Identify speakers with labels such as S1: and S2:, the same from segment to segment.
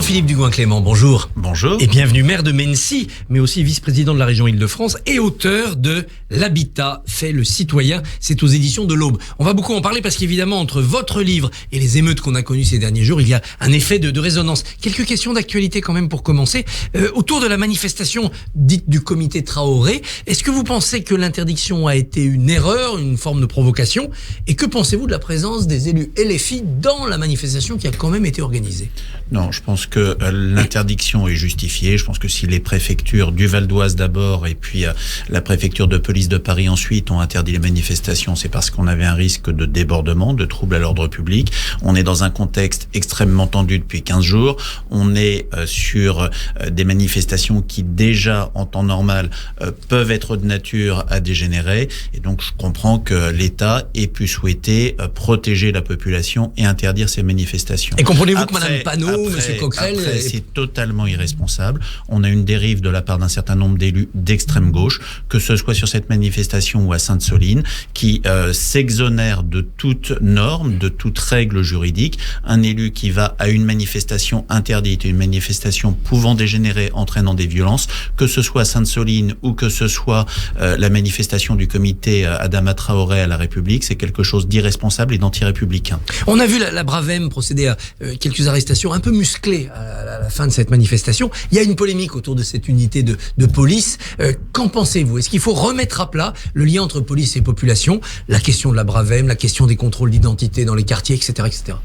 S1: Philippe Dugoin-Clément, bonjour.
S2: Bonjour.
S1: Et bienvenue, maire de Mennecy, mais aussi vice-président de la région Île-de-France et auteur de L'habitat fait le citoyen. C'est aux éditions de l'Aube. On va beaucoup en parler parce qu'évidemment, entre votre livre et les émeutes qu'on a connues ces derniers jours, il y a un effet de résonance. Quelques questions d'actualité quand même pour commencer. Autour de la manifestation dite du comité Traoré, est-ce que vous pensez que l'interdiction a été une erreur, une forme de provocation? Et que pensez-vous de la présence des élus LFI dans la manifestation qui a quand même été organisée?
S2: Non, je pense que l'interdiction est justifiée. Je pense que si les préfectures du Val d'Oise d'abord et puis la préfecture de police de Paris ensuite ont interdit les manifestations, c'est parce qu'on avait un risque de débordement, de trouble à l'ordre public. On est dans un contexte extrêmement tendu depuis 15 jours. On est sur des manifestations qui déjà en temps normal peuvent être de nature à dégénérer. Et donc je comprends que l'État ait pu souhaiter protéger la population et interdire ces manifestations.
S1: Et comprenez-vous que Mme Panot, M. Coquerel...
S2: Après, c'est totalement irresponsable. On a une dérive de la part d'un certain nombre d'élus d'extrême gauche, que ce soit sur cette manifestation ou à Sainte-Soline, qui s'exonère de toute norme, de toute règle juridique. Un élu qui va à une manifestation interdite, une manifestation pouvant dégénérer, entraînant des violences, que ce soit à Sainte-Soline ou que ce soit la manifestation du comité Adama Traoré à la République, c'est quelque chose d'irresponsable et d'anti-républicain.
S1: On a vu la Bravem procéder à quelques arrestations un peu musclées à la fin de cette manifestation. Il y a une polémique autour de cette unité de police. Qu'en pensez-vous? Est-ce qu'il faut remettre à plat le lien entre police et population? La question de la Bravem, la question des contrôles d'identité dans les quartiers, etc., etc.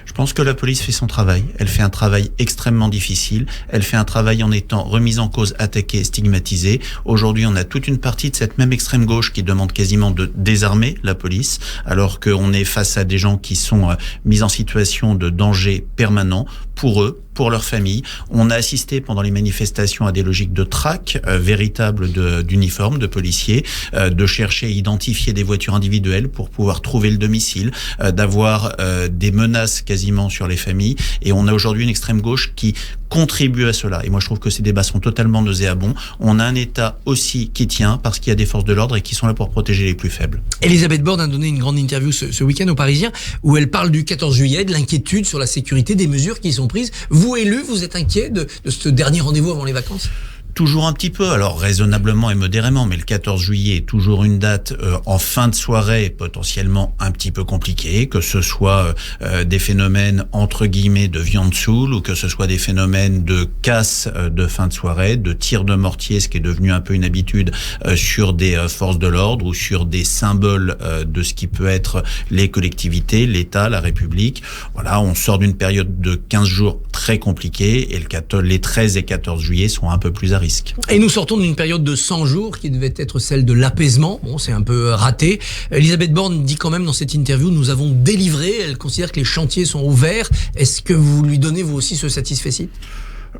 S2: Je pense que la police fait son travail. Elle fait un travail extrêmement difficile. Elle fait un travail en étant remise en cause, attaquée, stigmatisée. Aujourd'hui, on a toute une partie de cette même extrême gauche qui demande quasiment de désarmer la police, alors qu'on est face à des gens qui sont mis en situation de danger permanent pour eux, pour leur famille. On a assisté pendant les manifestations à des logiques de traque véritables d'uniformes, de policiers, de chercher à identifier des voitures individuelles pour pouvoir trouver le domicile, d'avoir des menaces quasiment sur les familles. Et on a aujourd'hui une extrême gauche qui contribue à cela. Et moi, je trouve que ces débats sont totalement nauséabonds. On a un État aussi qui tient parce qu'il y a des forces de l'ordre et qui sont là pour protéger les plus faibles.
S1: Elisabeth Borne a donné une grande interview ce week-end aux Parisiens où elle parle du 14 juillet, de l'inquiétude sur la sécurité, des mesures qui sont prises. Vous, élu, vous êtes inquiet de ce dernier rendez-vous avant les vacances ?
S2: Toujours un petit peu, alors raisonnablement et modérément, mais le 14 juillet est toujours une date en fin de soirée potentiellement un petit peu compliquée, que ce soit des phénomènes entre guillemets de viande saoule ou que ce soit des phénomènes de casse de fin de soirée, de tir de mortier, ce qui est devenu un peu une habitude sur des forces de l'ordre ou sur des symboles de ce qui peut être les collectivités, l'État, la République. Voilà, on sort d'une période de 15 jours très compliquée et les 13 et 14 juillet sont un peu plus à risque.
S1: Et nous sortons d'une période de 100 jours qui devait être celle de l'apaisement. Bon, c'est un peu raté. Elisabeth Borne dit quand même dans cette interview, nous avons délivré. Elle considère que les chantiers sont ouverts. Est-ce que vous lui donnez vous aussi ce satisfecit ?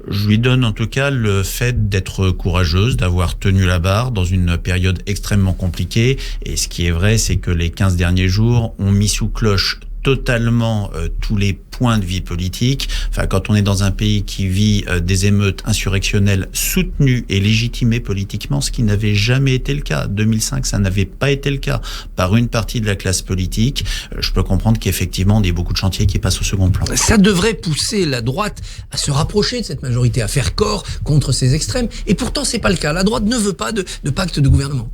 S2: Je lui donne en tout cas le fait d'être courageuse, d'avoir tenu la barre dans une période extrêmement compliquée. Et ce qui est vrai, c'est que les 15 derniers jours ont mis sous cloche totalement tous les points de vie politique. Enfin, quand on est dans un pays qui vit des émeutes insurrectionnelles soutenues et légitimées politiquement, ce qui n'avait jamais été le cas. 2005, ça n'avait pas été le cas par une partie de la classe politique. Je peux comprendre qu'effectivement, il y a beaucoup de chantiers qui passent au second plan.
S1: Ça devrait pousser la droite à se rapprocher de cette majorité, à faire corps contre ces extrêmes. Et pourtant, c'est pas le cas. La droite ne veut pas de pacte de gouvernement.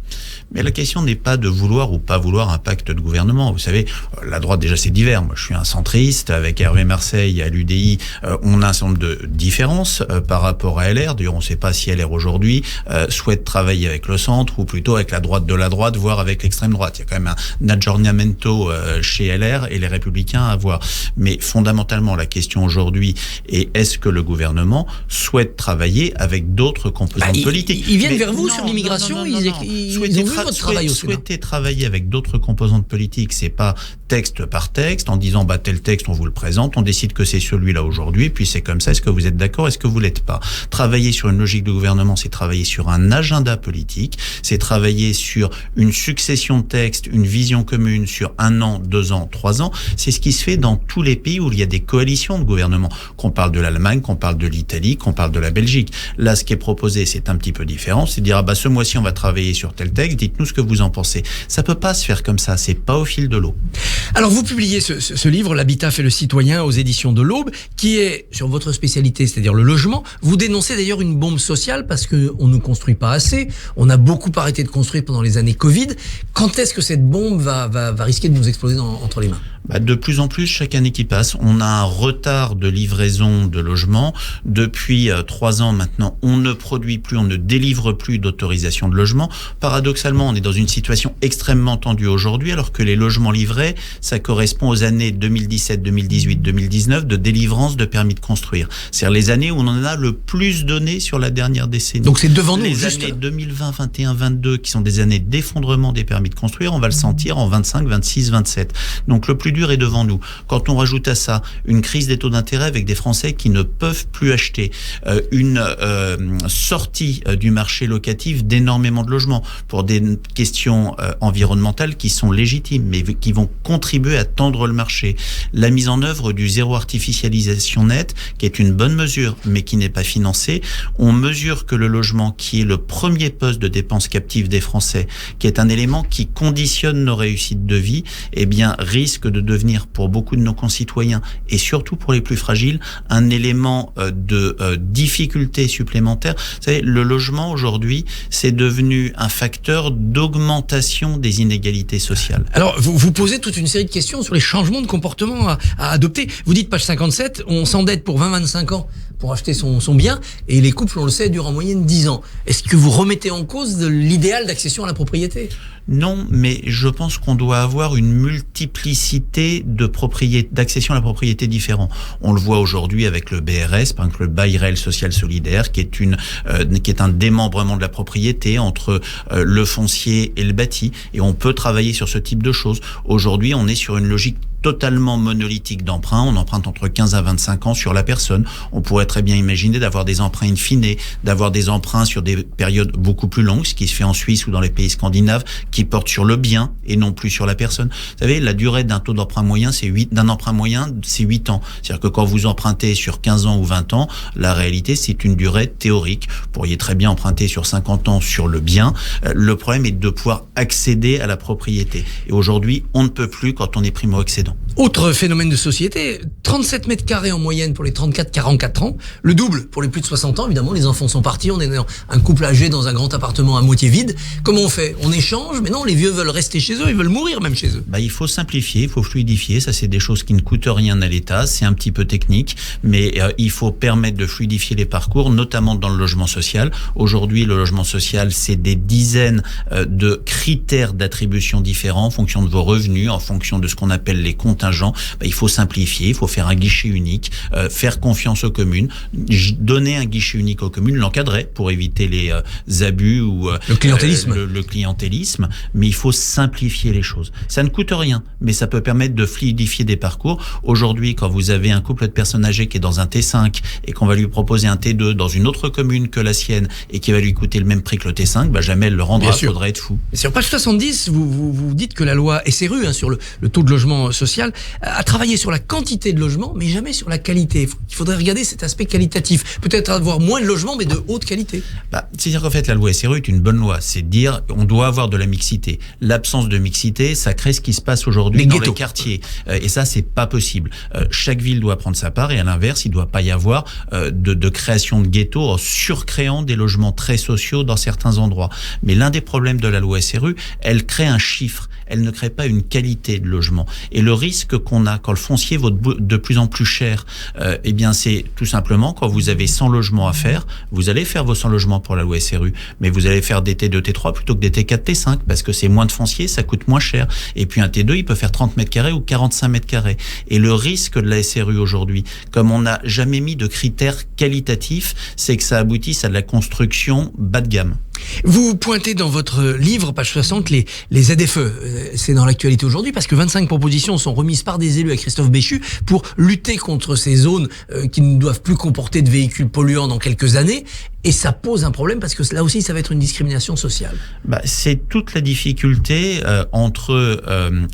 S2: Mais la question n'est pas de vouloir ou pas vouloir un pacte de gouvernement. Vous savez, la droite, déjà, c'est divers. Moi, je suis un centriste. Avec Hervé Marseille à l'UDI, on a un certain nombre de différences par rapport à LR. D'ailleurs, on ne sait pas si LR aujourd'hui souhaite travailler avec le centre ou plutôt avec la droite de la droite, voire avec l'extrême droite. Il y a quand même un aggiornamento chez LR et les Républicains à voir. Mais fondamentalement, la question aujourd'hui est est-ce que le gouvernement souhaite travailler avec d'autres composantes politiques?
S1: Ils viennent vers vous sur l'immigration. Ils ont vu votre travail au Sénat.
S2: Souhaiter travailler avec d'autres composantes politiques, c'est pas texte par texte en disant tel texte on vous le présente, on décide que c'est celui-là aujourd'hui, puis c'est comme ça. Est-ce que vous êtes d'accord? Est-ce que vous l'êtes pas? Travailler sur une logique de gouvernement, c'est travailler sur un agenda politique, c'est travailler sur une succession de textes, une vision commune sur 1 an, 2 ans, 3 ans. C'est ce qui se fait dans tous les pays où il y a des coalitions de gouvernement. Qu'on parle de l'Allemagne, qu'on parle de l'Italie, qu'on parle de la Belgique. Là, ce qui est proposé, c'est un petit peu différent. C'est de dire, ce mois-ci, on va travailler sur tel texte, dites-nous ce que vous en pensez. Ça peut pas se faire comme ça, c'est pas au fil de l'eau.
S1: Alors, vous publiez ce livre, L'habitat fait le citoyen. citoyen aux éditions de l'Aube, qui est sur votre spécialité, c'est-à-dire le logement. Vous dénoncez d'ailleurs une bombe sociale parce qu'on ne construit pas assez. On a beaucoup arrêté de construire pendant les années Covid. Quand est-ce que cette bombe va risquer de nous exploser entre les mains ?
S2: De plus en plus, chaque année qui passe, on a un retard de livraison de logements. Depuis 3 ans maintenant, on ne produit plus, on ne délivre plus d'autorisation de logement. Paradoxalement, on est dans une situation extrêmement tendue aujourd'hui, alors que les logements livrés, ça correspond aux années 2017, 2018, 2019 de délivrance de permis de construire. C'est-à-dire les années où on en a le plus donné sur la dernière décennie.
S1: Donc c'est devant nous,
S2: les années 2020, 21, 22, qui sont des années d'effondrement des permis de construire, on va le sentir en 25, 26, 27. Donc le plus dur est devant nous. Quand on rajoute à ça une crise des taux d'intérêt avec des Français qui ne peuvent plus acheter, une sortie du marché locatif d'énormément de logements pour des questions environnementales qui sont légitimes, mais qui vont contribuer à tendre le marché. La mise en œuvre du zéro artificialisation nette, qui est une bonne mesure, mais qui n'est pas financée. On mesure que le logement, qui est le premier poste de dépenses captives des Français, qui est un élément qui conditionne nos réussites de vie, eh bien, risque de devenir pour beaucoup de nos concitoyens et surtout pour les plus fragiles un élément de difficulté supplémentaire. Vous savez, le logement aujourd'hui, c'est devenu un facteur d'augmentation des inégalités sociales.
S1: Alors, vous posez toute une série de questions sur les changements de comportement à adopter. Vous dites, page 57, on s'endette pour 20-25 ans pour acheter son bien, et les couples, on le sait, durent en moyenne 10 ans. Est-ce que vous remettez en cause l'idéal d'accession à la propriété ?
S2: Non, mais je pense qu'on doit avoir une multiplicité d'accession à la propriété différents. On le voit aujourd'hui avec le BRS, par exemple le bail réel social solidaire, qui est un démembrement de la propriété entre le foncier et le bâti, et on peut travailler sur ce type de choses. Aujourd'hui, on est sur une logique totalement monolithique d'emprunt. On emprunte entre 15 à 25 ans sur la personne. On pourrait très bien imaginer d'avoir des emprunts in fine, d'avoir des emprunts sur des périodes beaucoup plus longues, ce qui se fait en Suisse ou dans les pays scandinaves, qui portent sur le bien et non plus sur la personne. Vous savez, la durée d'un taux d'emprunt moyen, c'est 8 ans. C'est-à-dire que quand vous empruntez sur 15 ans ou 20 ans, la réalité, c'est une durée théorique. Vous pourriez très bien emprunter sur 50 ans sur le bien. Le problème est de pouvoir accéder à la propriété. Et aujourd'hui, on ne peut plus quand on est primo-accédant.
S1: Autre phénomène de société, 37 mètres carrés en moyenne pour les 34-44 ans, le double pour les plus de 60 ans, évidemment, les enfants sont partis, on est dans un couple âgé dans un grand appartement à moitié vide. Comment on fait ? On échange, mais non, les vieux veulent rester chez eux, ils veulent mourir même chez eux.
S2: Il faut simplifier, il faut fluidifier, ça c'est des choses qui ne coûtent rien à l'État, c'est un petit peu technique, mais il faut permettre de fluidifier les parcours, notamment dans le logement social. Aujourd'hui, le logement social, c'est des dizaines de critères d'attribution différents en fonction de vos revenus, en fonction de ce qu'on appelle les contingents. Il faut simplifier, il faut faire un guichet unique, faire confiance aux communes, donner un guichet unique aux communes, l'encadrer pour éviter les abus ou
S1: le clientélisme.
S2: Le clientélisme, mais il faut simplifier les choses. Ça ne coûte rien, mais ça peut permettre de fluidifier des parcours. Aujourd'hui, quand vous avez un couple de personnes âgées qui est dans un T5 et qu'on va lui proposer un T2 dans une autre commune que la sienne et qui va lui coûter le même prix que le T5, jamais elle le rendra, il faudrait être fou.
S1: Et sur page 70, vous dites que la loi SRU, sur le taux de logement social, a travaillé sur la quantité de logements, mais jamais sur la qualité. Il faudrait regarder cet aspect qualitatif. Peut-être avoir moins de logements, mais de haute qualité.
S2: C'est-à-dire qu'en fait, la loi SRU est une bonne loi. C'est de dire, on doit avoir de la mixité. L'absence de mixité, ça crée ce qui se passe aujourd'hui dans les quartiers. Et ça, c'est pas possible. Chaque ville doit prendre sa part, et à l'inverse, il doit pas y avoir de création de ghettos en surcréant des logements très sociaux dans certains endroits. Mais l'un des problèmes de la loi SRU, elle crée un chiffre. Elle ne crée pas une qualité de logement. Et le risque qu'on a quand le foncier vaut de plus en plus cher, c'est tout simplement quand vous avez 100 logements à faire, vous allez faire vos 100 logements pour la loi SRU, mais vous allez faire des T2, T3 plutôt que des T4, T5, parce que c'est moins de foncier, ça coûte moins cher. Et puis un T2, il peut faire 30 mètres carrés ou 45 mètres carrés. Et le risque de la SRU aujourd'hui, comme on n'a jamais mis de critères qualitatifs, c'est que ça aboutisse à de la construction bas de gamme.
S1: Vous pointez dans votre livre, page 60, les ZFE. C'est dans l'actualité aujourd'hui parce que 25 propositions sont remises par des élus à Christophe Béchu pour lutter contre ces zones qui ne doivent plus comporter de véhicules polluants dans quelques années. Et ça pose un problème parce que là aussi, ça va être une discrimination sociale.
S2: C'est toute la difficulté entre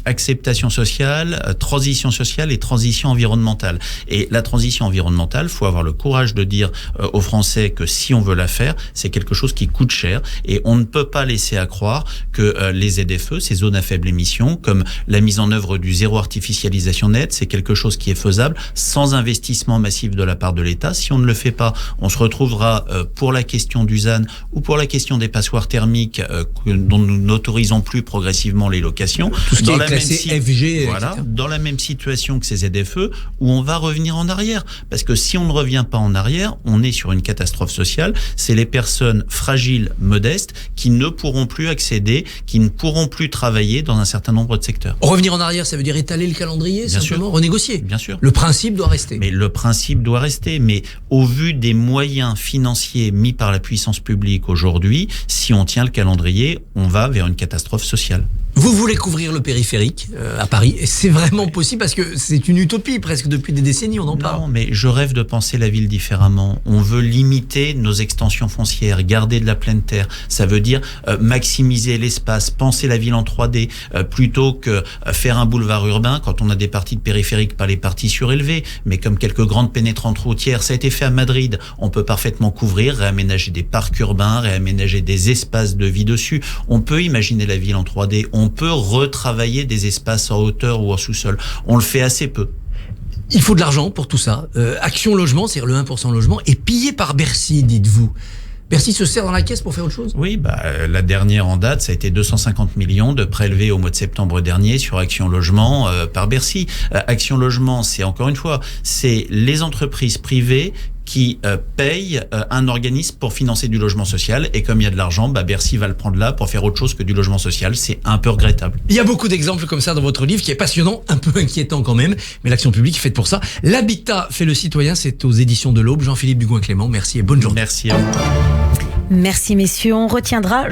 S2: acceptation sociale, transition sociale et transition environnementale. Et la transition environnementale, faut avoir le courage de dire aux Français que si on veut la faire, c'est quelque chose qui coûte cher. Et on ne peut pas laisser à croire que les ZFE, ces zones à faible émission, comme la mise en œuvre du zéro artificialisation nette, c'est quelque chose qui est faisable sans investissement massif de la part de l'État. Si on ne le fait pas, on se retrouvera pour la question du ZAN ou pour la question des passoires thermiques dont nous n'autorisons plus progressivement les locations.
S1: Tout ce qui est classé FG.
S2: Voilà,
S1: etc.
S2: dans la même situation que ces ZFE, où on va revenir en arrière. Parce que si on ne revient pas en arrière, on est sur une catastrophe sociale. C'est les personnes fragiles, modestes, qui ne pourront plus accéder, qui ne pourront plus travailler dans un certain nombre de secteurs.
S1: Revenir en arrière, ça veut dire étaler le calendrier,
S2: Bien
S1: simplement,
S2: sûr.
S1: renégocier.
S2: Bien sûr.
S1: Le principe doit rester.
S2: Mais le principe doit rester. Mais au vu des moyens financiers mis par la puissance publique aujourd'hui, si on tient le calendrier, on va vers une catastrophe sociale.
S1: Vous voulez couvrir le périphérique à Paris, et c'est vraiment possible parce que c'est une utopie presque depuis des décennies, on en parle.
S2: Non, mais je rêve de penser la ville différemment. On veut limiter nos extensions foncières, garder de la pleine terre. Ça veut dire maximiser l'espace, penser la ville en 3D, plutôt que faire un boulevard urbain quand on a des parties de périphérique, pas les parties surélevées, mais comme quelques grandes pénétrantes routières. Ça a été fait à Madrid. On peut parfaitement couvrir, réaménager des parcs urbains, réaménager des espaces de vie dessus. On peut imaginer la ville en 3D. On peut retravailler des espaces en hauteur ou en sous-sol. On le fait assez peu.
S1: Il faut de l'argent pour tout ça. Action Logement, c'est-à-dire le 1% logement, est pillé par Bercy, dites-vous. Bercy se serre dans la caisse pour faire autre chose ?
S2: Oui, la dernière en date, ça a été 250 millions de prélevés au mois de septembre dernier sur Action Logement par Bercy. Action Logement, c'est encore une fois, c'est les entreprises privées qui paye un organisme pour financer du logement social. Et comme il y a de l'argent, Bercy va le prendre là pour faire autre chose que du logement social. C'est un peu regrettable.
S1: Il y a beaucoup d'exemples comme ça dans votre livre qui est passionnant, un peu inquiétant quand même, mais l'action publique est faite pour ça. L'habitat fait le citoyen, c'est aux éditions de l'Aube. Jean-Philippe Dugoin-Clément, merci et bonne journée.
S2: Merci à vous.
S3: Merci messieurs, on retiendra